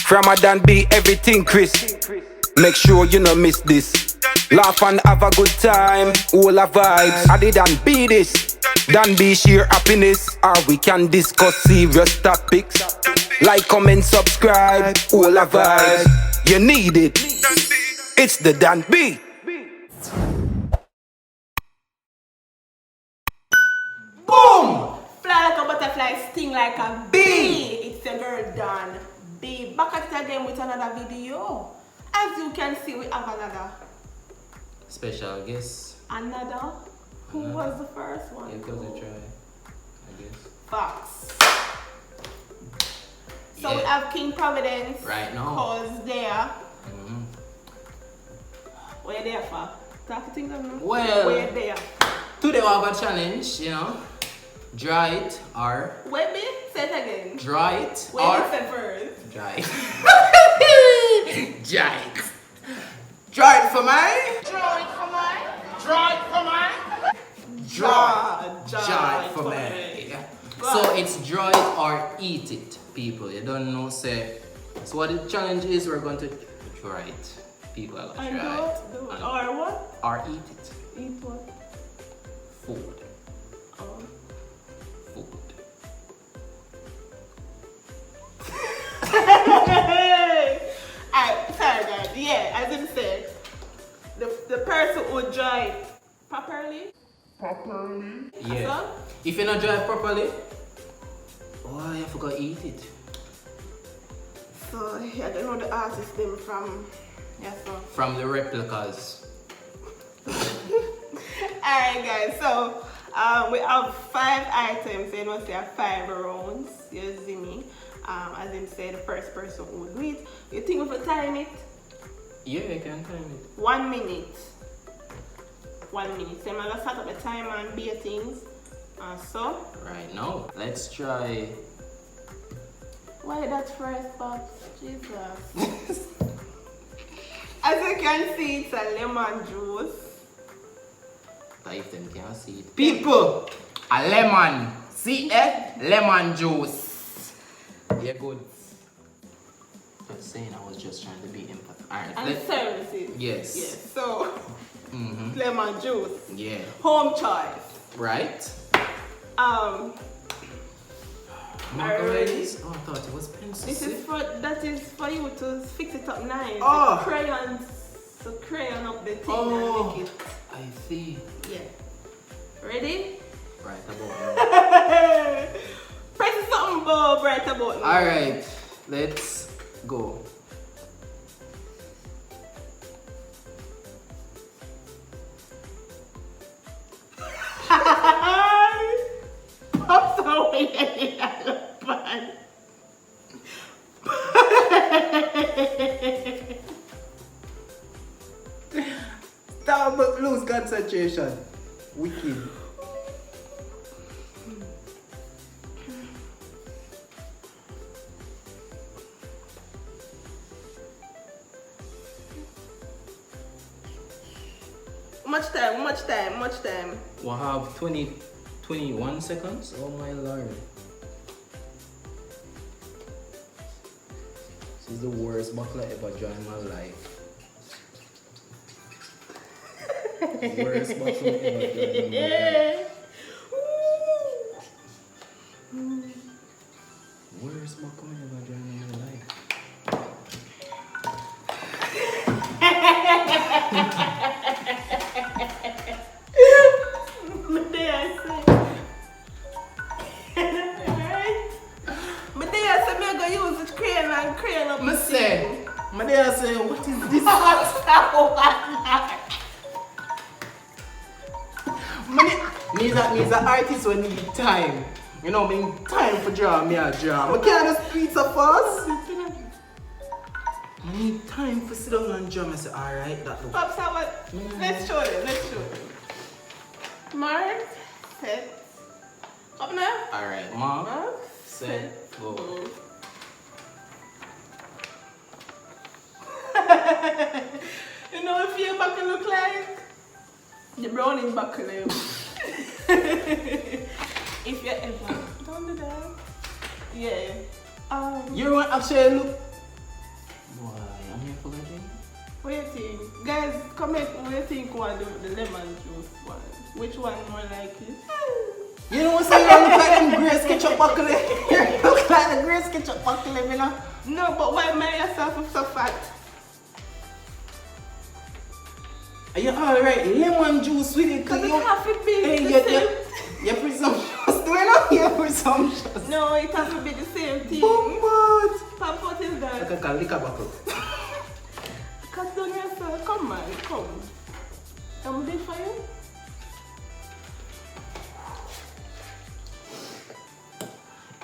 From a Dan B, everything Chris. Make sure you no miss this. Laugh and have a good time. All our vibes. I did Dan B this. Dan B share happiness. Or we can discuss serious topics. Like, comment, subscribe. All our vibes. You need it. It's the Dan B. Boom! Fly like a butterfly, sting like a bee. It's your girl Dan B. Back at it again with another video. As you can see, we have another special guest. Another? Who was the first one? It was a try, I guess. Fox. So Yeah. we have King Providence. Right now. Cause there. Where there for? Talk to things of me. Well. Where there? Today we have a challenge, you know. Dry it or Wait me? Say it again. dry it Where or you say first? dry it. Dry it. Dry it for me. Draw it for mine. Dry it for me. So it's dry it or eat it, people. You don't know, say. So what the challenge is, we're going to dry it. People are going to try it. Or what? Or eat it. Eat what? Food. Oh. Food. Alright, sorry guys. Yeah, as I said, the person who drive properly. Yeah. So, If you not dry it properly, oh, you forgot to eat it. so yeah, I don't know the artist them from. Yeah, so. From the replicas. Alright guys, so we have 5 items, you know, there are 5 rounds, you see me. As in say the first person who will do it. You think we will time it? Yeah, you can time it. 1 minute. 1 minute. So I'm gonna start up the timer and beer things. So Right now, let's try. why that first box? Jesus. As you can see, it's a lemon juice. If them can't see it. People, a lemon. See it? Lemon juice. Yeah, good. Just saying, I was just trying to be empathetic. Alright, And services. Yes. Yes. So lemon juice. Yeah. Home choice. Right? Margaritas? Oh, I thought it was pencil. This is for you to fix it up nice. Oh. The crayons, so crayon up the thing Oh. and make it. I see. Yeah. Ready? Right about Press something Bob right about now. Alright, let's go. Pops away the yellow pan. Stop, but lose concentration. Wicked. Much time. We'll have 21 seconds. Oh my lord. This is the worst buckle I ever drank in my life. Worst buckle I ever drank in my life. Worst buckle I ever drank in my life. Crayon up I say, my dad say, what is this? Me's an artist when need time. You know, me need time for draw, me a draw. I can't just pizza first. I need time for sit down and draw. I say, alright, that look. Pops, how about, let's show you. Mark, set. Up now. Alright, mark, Mark, set, go. You know what your buckle look like? The brownie buckle. If you ever don't do that. Yeah. You want actually look Boy, I'm here for the drink. What do you think? Guys, comment what you think one the lemon juice one. Which one more like it? You know what I'm saying? You look like them Grace ketchup buckle. You look like the Grace ketchup buckle, you know? No, but why make yourself so fat? Are you alright? Lemon juice with it. Because it have to be Hey, the same. you're presumptuous. Do you know you're presumptuous? No, it has to be the same thing. Bombard. Pop, what is that? Like a liquor bottle. Cut down yourself. Come on, come. I'm ready for you.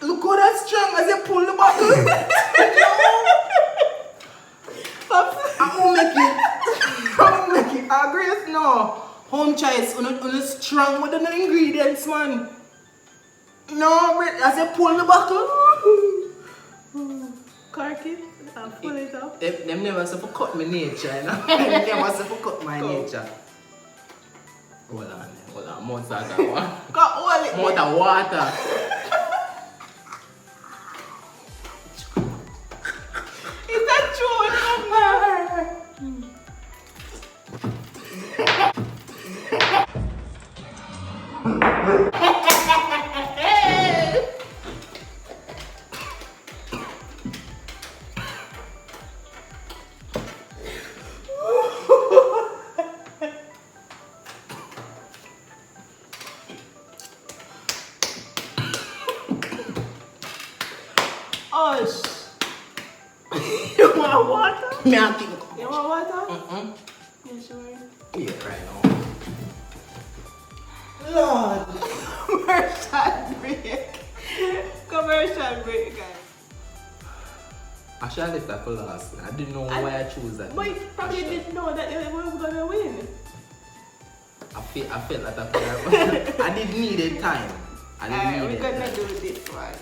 Look how that's strong as you pull the bottle. Pops. I'm gonna make it. I'm gonna make it. Grace, no. Home choice, on strong with the ingredients, man. No, as you pull the bottle. Cork it and pull it up. Them never say for cut my nature, you know? Them never say for cut my nature. Hold on. More water. Got all it. More water. Is that true? Come on. Osh. You want water? Me and think. You want water? Mm-mm. Yeah, sure. Yeah, right now. Lord. Commercial break. Commercial break, guys. Actually, I left that for last. I didn't know why I chose that. But you probably didn't know that it was gonna win. I felt like I didn't need it time. Alright, we're gonna do this one.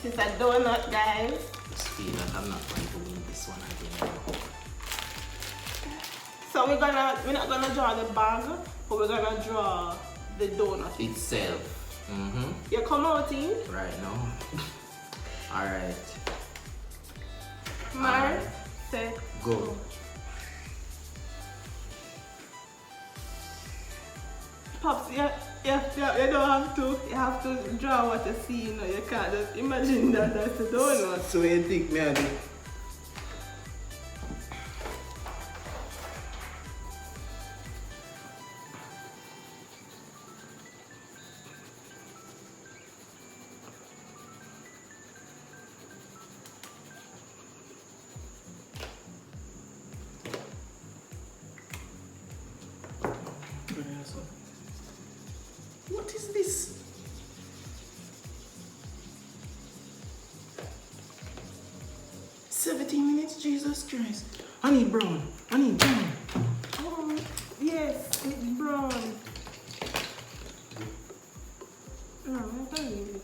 This is a donut, guys. I just feel like I'm not going to win this one again. So we're not gonna draw the bag, but we're gonna draw the donut Itself. Mm-hmm. You come out in. Right now. Alright. Mark, set, Go. Pops, you don't have to. You have to draw what you see. You know, you can't just imagine that that's a donut. So you think me I do? What is this? $17, Jesus Christ. I need brown. Oh, yes, it's brown. No, I don't need it.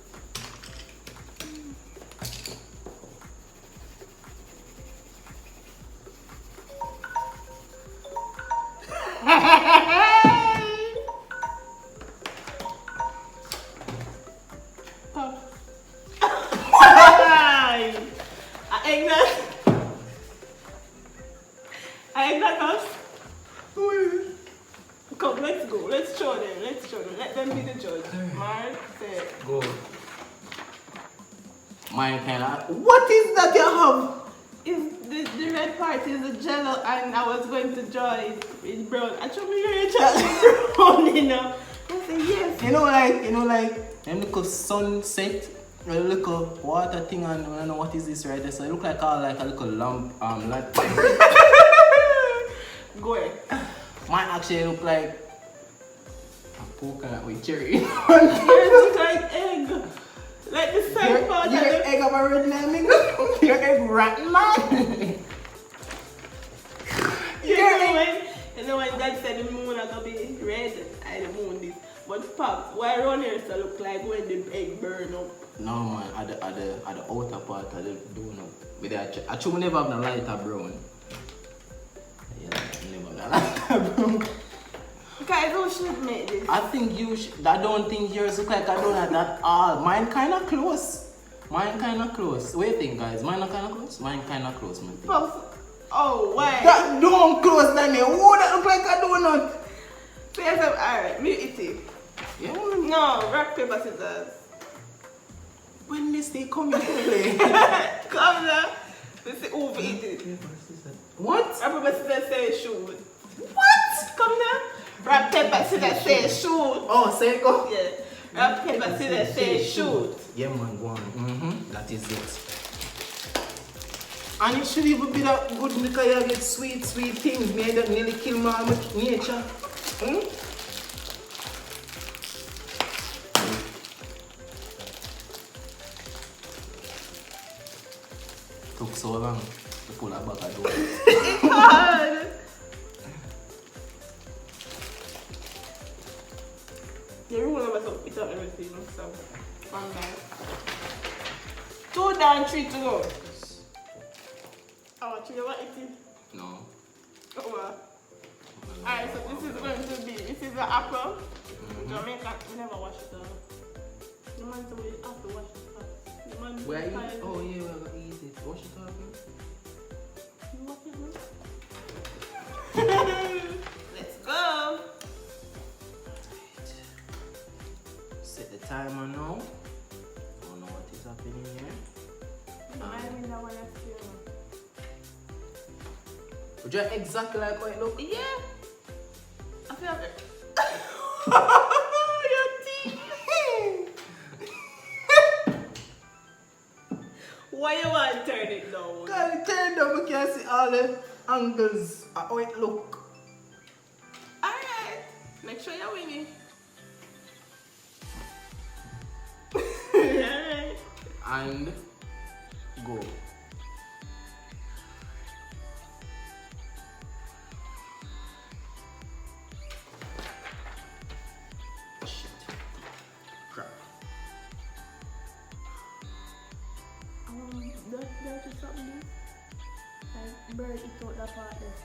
Pop. I egg that us. Come, let's go. Let's show them. Let them be the judge. Mark, set. Go. Mine kind of. What is that you have? Is the red part is the jello, and I was going to draw it in brown. I told me you're brown, you know. I said yes. You know, like them little sunset, a little water thing, and I don't know what is this right there. So it look like a little lamp, light. Go ahead. Mine actually look like a coconut with cherry. Yours look like egg. Like the side part. Your egg of a red lemon. Your egg rotten, man. You know when God said the moon are gonna be red, and the moon is. But Pop, why around here so look like when the egg burn up? No man, at the outer part of the donut. But I actually never have no lighter brown. Yeah, never have no lighter brown. Guys, who should make this? I think you should. I don't think yours look like a donut at all. Mine kind of close. Mine kinda close. What do you think, guys? Mine are kinda close? Mine kinda close, man. Oh, why? That don't close, Danny. Whoa, that look like a donut. Alright, me eat it. Yeah, man. No, rock, paper, scissors. When this day come into play? Come now. Let's see who eat it. What? Rock, paper, scissors, say shoot. What? Come now. Rock, paper, scissors, say shoot. Oh, say go. Yeah. Rock, paper, scissors, say shoot. Yeah, man, go on. That is it. And it should even be that good because you get sweet things. Me that nearly kill my nature. Took so long to pull a back a door. It's hard. The rule of us eat up everything, so one night. 2 down, 3 to go. Oh, you never eating? No. Oh, well. Alright, so this is going to be, this is the apple. Jamaica, we never wash it out. The man said we have to wash it out. The man Where you? tired. Oh, yeah, we're going to eat it. Wash it out, man. You wash it now? Let's go. Set the timer now. Don't know what is happening here. No, I mean that one last year. Would you exactly like how it look? Yeah. I feel like it. Your teeth. Why you want to turn it down? God, it turned down, we can see all the angles of how it look. Alright. Make sure you're winning. Alright. And go. Shit. Crap. There's just something there. Like bird eat out that part there.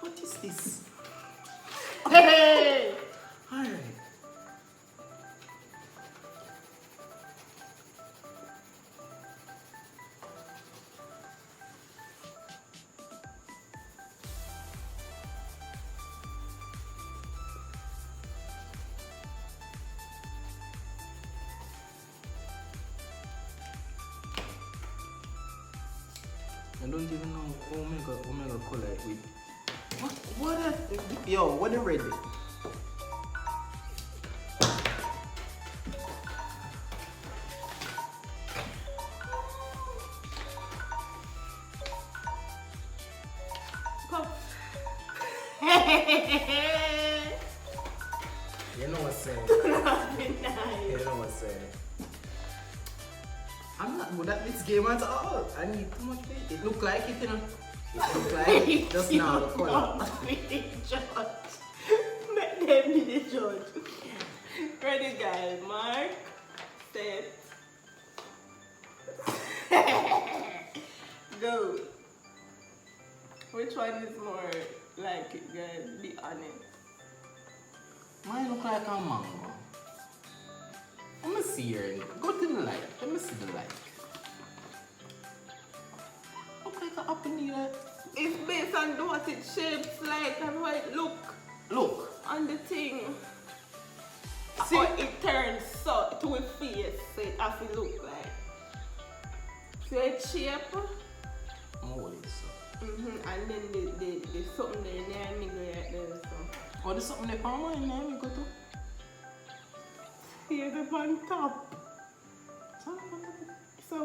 What is this? Hey! Alright. I don't even know Omega color with. What yo, what the red? Pop. You know what's saying? Be nice. You know what's saying? I'm not good at this game at all. I need too much faith. It look like it, you know. It look like it just now the color. Be the judge. Make them be the judge. Ready, guys? Mark, set, go. Which one is more like it, guys? Be honest. Mine look like a mango. Let me see here. Go to the light. Let me see the light. Look like an apple needle. It's based on what it shapes like and how it look Look. on the thing. See? How it turns so to a face, so it has to look like. So it shape. Oh, it's so. And then the something there near me go right there. So. Oh, there's something there on mine now. We go to. Here's up on top. So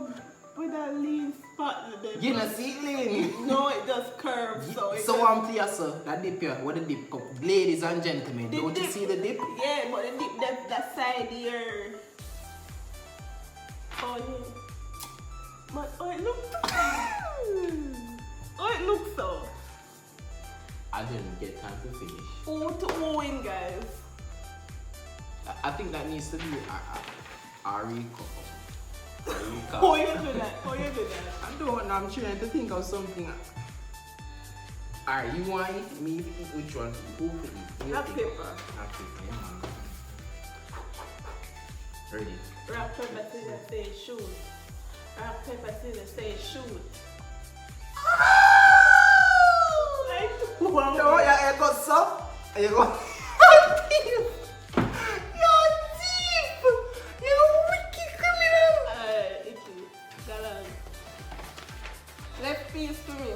with that lean spot there. You know, see it, Lane? No, it just curves. So it So just, I'm here, sir. That dip here. What the dip cup? Ladies and gentlemen, The don't you dip. see the dip? yeah, but the dip that side here. Oh yeah. But oh it looks oh it looks so. I didn't get time to finish. Oh to win, guys. I think that needs to be a recall. How you do that? How you do that? I don't know. I'm trying to think of something. Alright, you want it? Me to eat which one? Who to eat? Rock, paper. Rock, paper, yeah, man. Ready? Rock, paper, scissors, say shoot. Rock, paper, scissors, say shoot. Like, wow. No, you got some? You got... You're deep! You're wicked criminal! Icky. Galan. Left piece to me.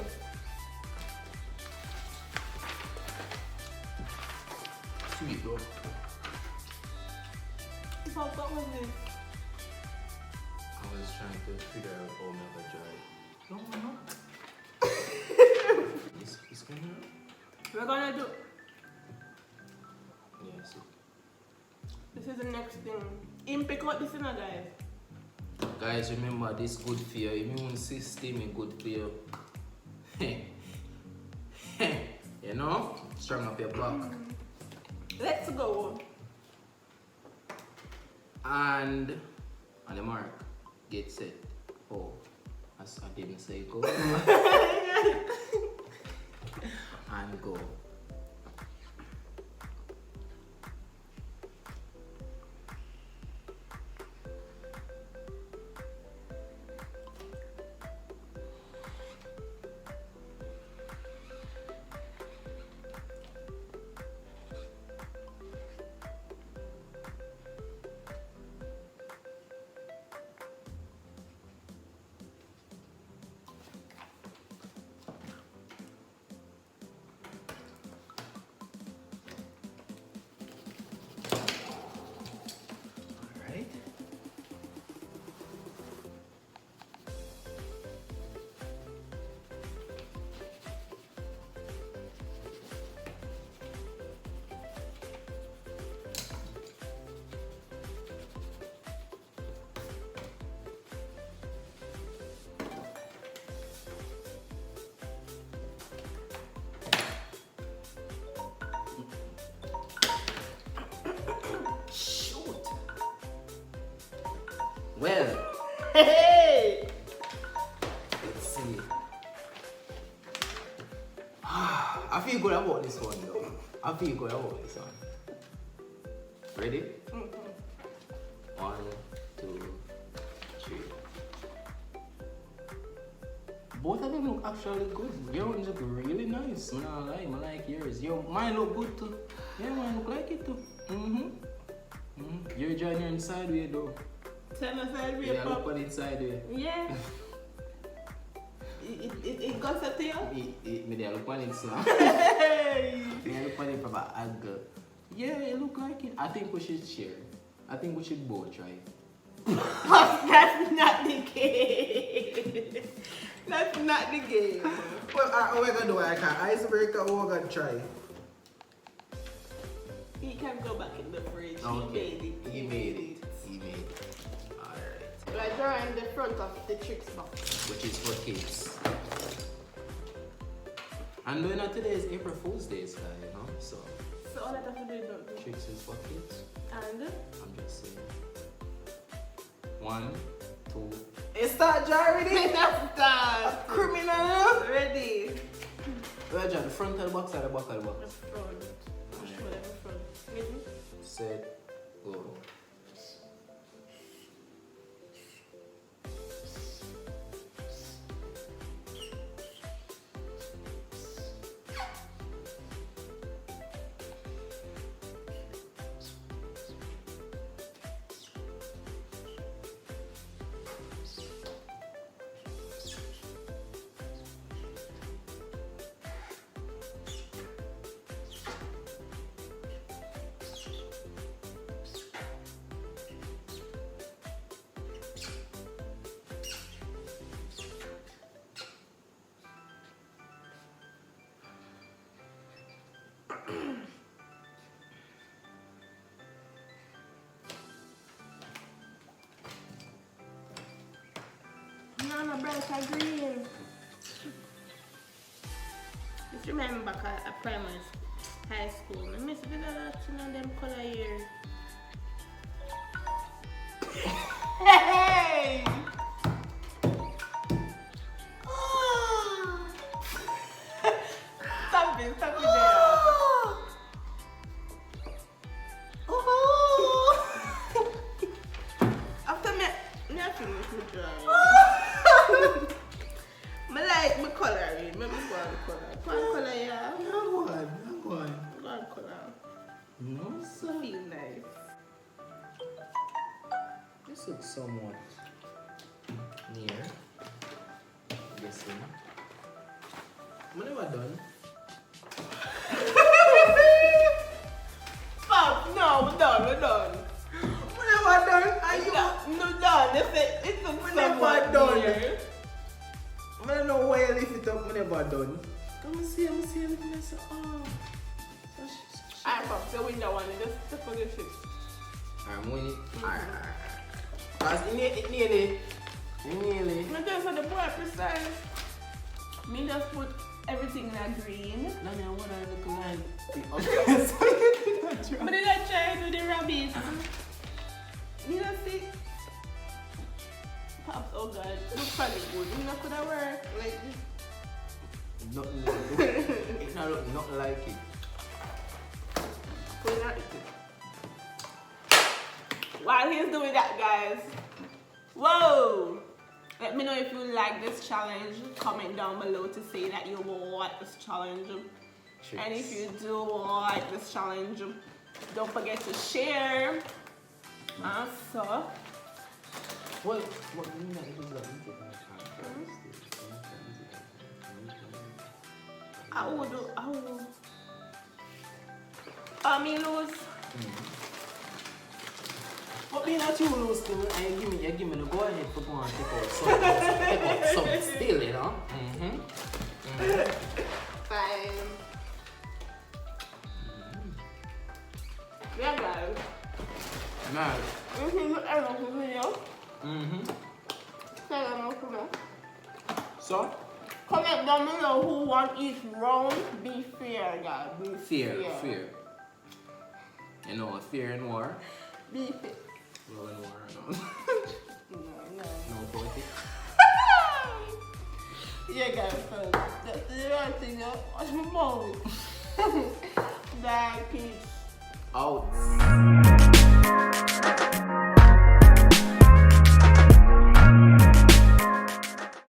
Sweet though. What was this? I was trying to figure out how never drive. No. It's going out? We're gonna do. Yeah, see. This is the next thing. Him pick out this, guys. Guys, remember this good for your immune system and good for your. You know? Strong up your back. Let's go. And on the mark, get set. Oh, as I didn't say go. And go. Well, Hey! let's see. I feel good about this one though. I feel good about this one. Ready? Mm-hmm. 1, 2, 3. Both of them look actually good. Yours look really nice. I'm not lying, I like yours. Mine look good too. Yeah, mine look like it too. You're joining inside way though. Turn aside, Yeah, pop. look on inside way. Yeah. It got to you? Me there look on inside. Hey! Me look on it from an angle. Yeah, it look like it. I think we should share. I think we should both try. That's not the game. That's not the game. Well, what we're gonna do? I can icebreaker. What we're gonna try? He can go back in the fridge. Okay. He made it. Alright. Right there in the front of the tricks box. Which is for kids. And you know today is April Fool's Day, so you know, so So all that have to do is not do. tricks is for kids. And I'm just saying. 1, 2. it start already. Let's start. Criminal. Ready. Where's the front of the box or the back of the The box? front. Push for the front. Ready? Set, go. No, brighter green. Just remember back at primary high school, I miss a lot of them color here. Hey! looks somewhat near. Guessing. I'm never done. Stop! No, we're done. I'm never done. Are you? No, done. It's a I'm never done. I don't know why you lift it up. I'm never done. Come see. I'm looking at it. Oh. Alright, Pop, so win that one. Just for the shit. I'm winning. Alright. Because it nearly. I'm just for the boy precise. Me just put everything in a green. No, I want to look like. But did I try to do the rabbit? You know, see? Pops, oh god, looks probably good. You know, could I work like this? Nothing like it. It's not looking nothing like it. Put it out. While he's doing that, guys, whoa! Let me know if you like this challenge. Comment down below to say that you will like this challenge. Cheers. And if you do like this challenge, don't forget to share. So, What do you mean? I will. Me lose. But being that you lose still, and you give me the go ahead for going and take out some still, you know? Fine. Yeah, guys. Nice. If you look at the video, So? comment down below who won each round. Be fair, guys. Be Fear. You know, fear and war. Be fair. Love and war, no politics. Yeah, guys. So that's the right thing. Watch my mouth. Bye. Peace. Out.